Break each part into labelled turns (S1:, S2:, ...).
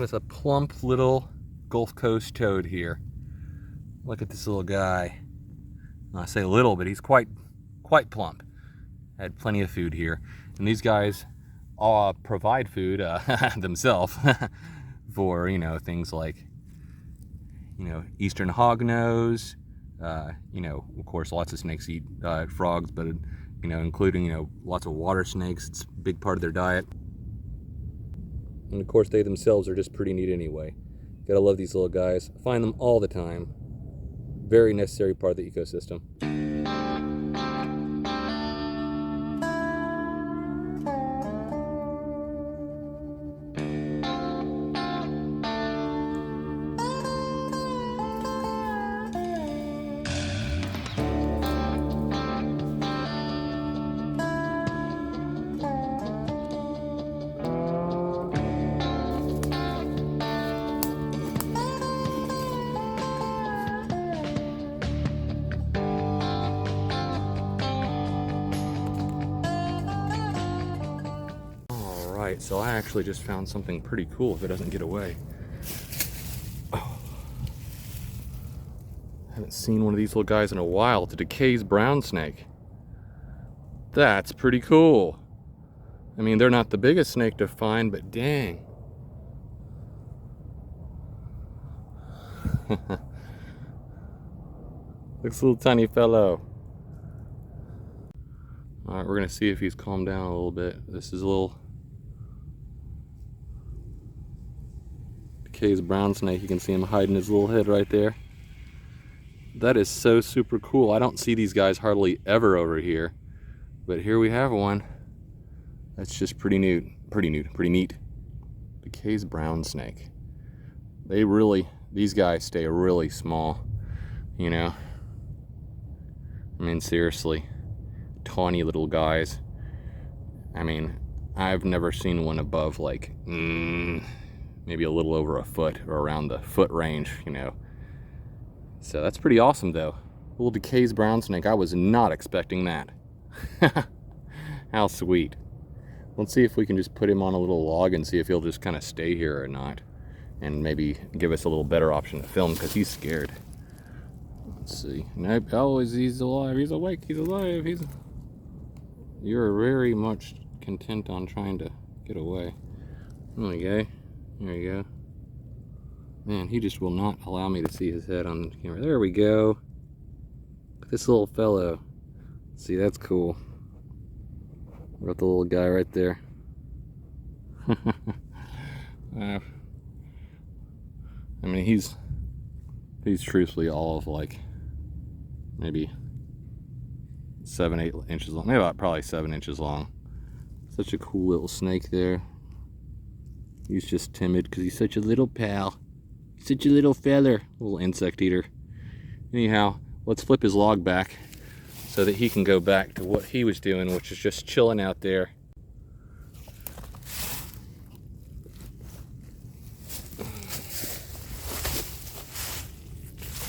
S1: us a plump little Gulf Coast toad here. Look at this little guy. I say little, but he's quite plump. Had plenty of food here. And these guys all provide food themselves for, things like, eastern hognose. Of course, lots of snakes eat frogs, but, including, lots of water snakes. It's a big part of their diet. And of course, they themselves are just pretty neat anyway. Gotta love these little guys. Find them all the time. Very necessary part of the ecosystem. Alright, so I actually just found something pretty cool if it doesn't get away. Oh. Haven't seen one of these little guys in a while. It's a Decay's brown snake. That's pretty cool. I mean, they're not the biggest snake to find, but dang. This little tiny fellow. Alright, we're gonna see if he's calmed down a little bit. This is a little Decay's brown snake. You can see him hiding his little head right there. That is so super cool. I don't see these guys hardly ever over here, but here we have one. That's just pretty neat. Pretty neat. Decay's brown snake. These guys stay really small, I mean, seriously, tawny little guys. I mean, I've never seen one above like maybe a little over a foot or around the foot range, So that's pretty awesome though. Little Decay's brown snake. I was not expecting that. How sweet. Let's see if we can just put him on a little log and see if he'll just kind of stay here or not. And maybe give us a little better option to film because he's scared. Let's see. Nope. Oh, he's alive. He's awake. He's alive. You're very much content on trying to get away. There we go. There you go. Man, he just will not allow me to see his head on the camera. There we go. Look at this little fellow. See, that's cool. Got the little guy right there. I mean, he's truthfully all of like maybe 7-8 inches long. Maybe about probably 7 inches long. Such a cool little snake there. He's just timid because he's such a little pal. Such a little feller. Little insect eater. Anyhow, let's flip his log back so that he can go back to what he was doing, which is just chilling out there.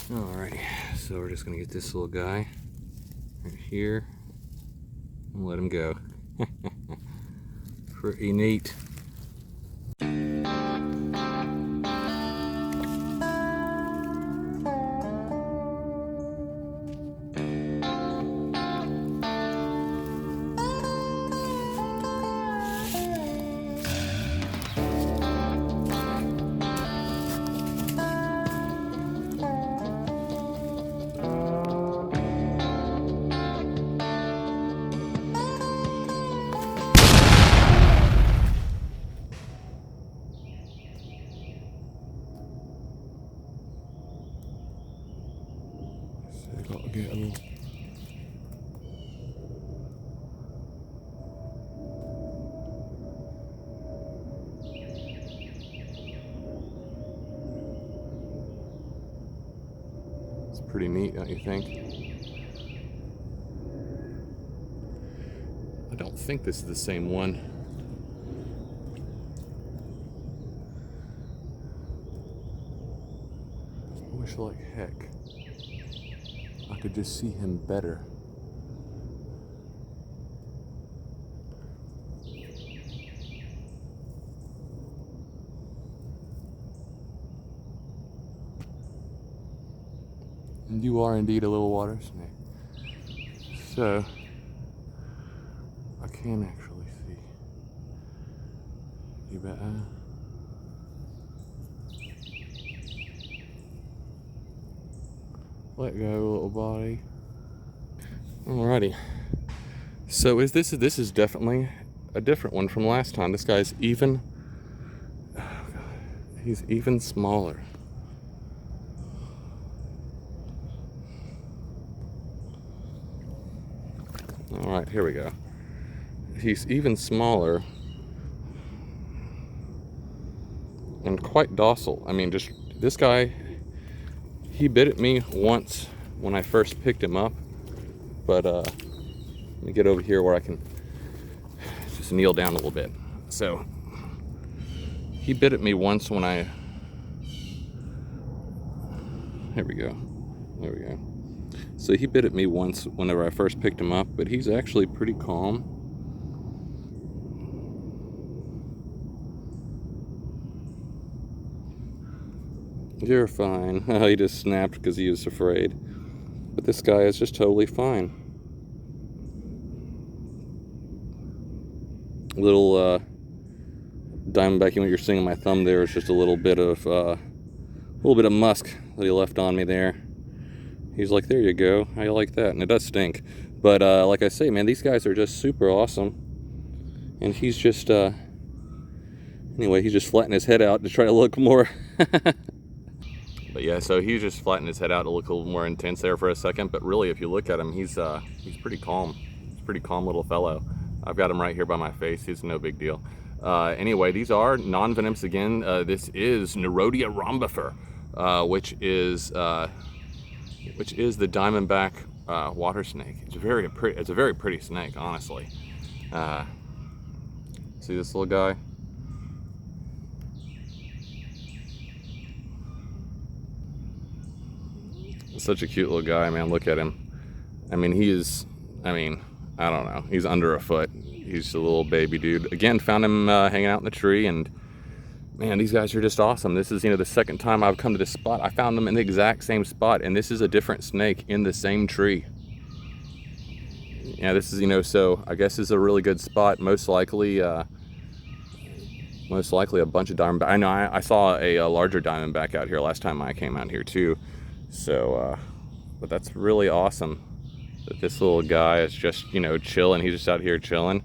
S1: Alrighty, so we're just gonna get this little guy right here and let him go. Pretty neat. Got to get a little. It's pretty neat, don't you think? I don't think this is the same one. I wish like heck I could just see him better. You are indeed a little water snake. So, I can actually see. You bet. Let go, little body. Alrighty. So this is definitely a different one from last time. This guy's even. Oh God, he's even smaller. All right, here we go. He's even smaller and quite docile. I mean, just this guy. He bit at me once when I first picked him up, but let me get over here where I can just kneel down a little bit. So he bit at me once when there we go. So he bit at me once whenever I first picked him up, but he's actually pretty calm. You're fine. He just snapped because he was afraid. But this guy is just totally fine. Little diamondback, what you're seeing on my thumb there is just a little bit of musk that he left on me there. He's like, there you go. How you like that? And it does stink. But like I say, man, these guys are just super awesome. And he's just anyway, he's just flattening his head out to try to look more. But yeah, so he just flattened his head out to look a little more intense there for a second. But really, if you look at him, he's pretty calm. He's a pretty calm little fellow. I've got him right here by my face. He's no big deal. Anyway, these are non-venomous again. This is Nerodia rhombifer, which is the diamondback water snake. It's a very pretty snake, honestly. See this little guy? Such a cute little guy, man. Look at him. I mean, I don't know. He's under a foot. He's a little baby dude. Again, found him hanging out in the tree, and man, these guys are just awesome. This is, the second time I've come to this spot. I found them in the exact same spot, and this is a different snake in the same tree. Yeah, this is, so I guess this is a really good spot. Most likely a bunch of diamondback. I know I saw a larger diamondback out here last time I came out here too. So, but that's really awesome that this little guy is just, chilling. He's just out here chilling.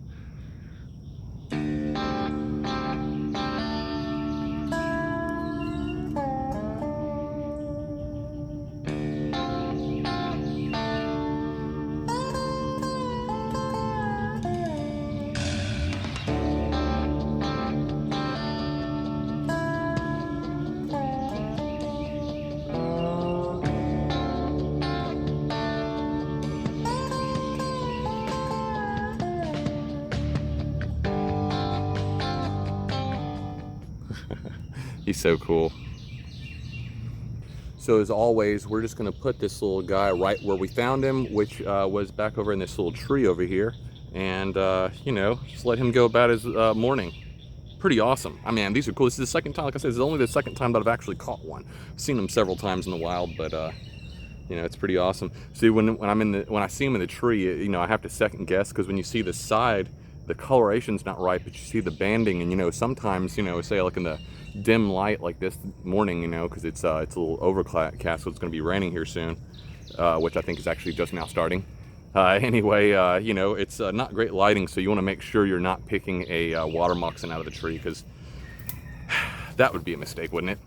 S1: He's so cool. So as always, we're just gonna put this little guy right where we found him, which was back over in this little tree over here. And just let him go about his morning. Pretty awesome. I mean, these are cool. This is the second time, like I said, this is only the second time that I've actually caught one. I've seen them several times in the wild, but it's pretty awesome. See, when I see him in the tree, I have to second guess, because when you see the side, the coloration's not right, but you see the banding, and sometimes, say like in the dim light like this morning, because it's a little overcast, so it's going to be raining here soon, which I think is actually just now starting. Anyway, it's not great lighting, so you want to make sure you're not picking a water moccasin out of the tree, because that would be a mistake, wouldn't it?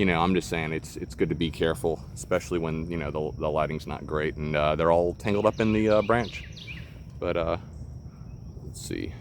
S1: I'm just saying it's good to be careful, especially when the lighting's not great and they're all tangled up in the branch. But let's see.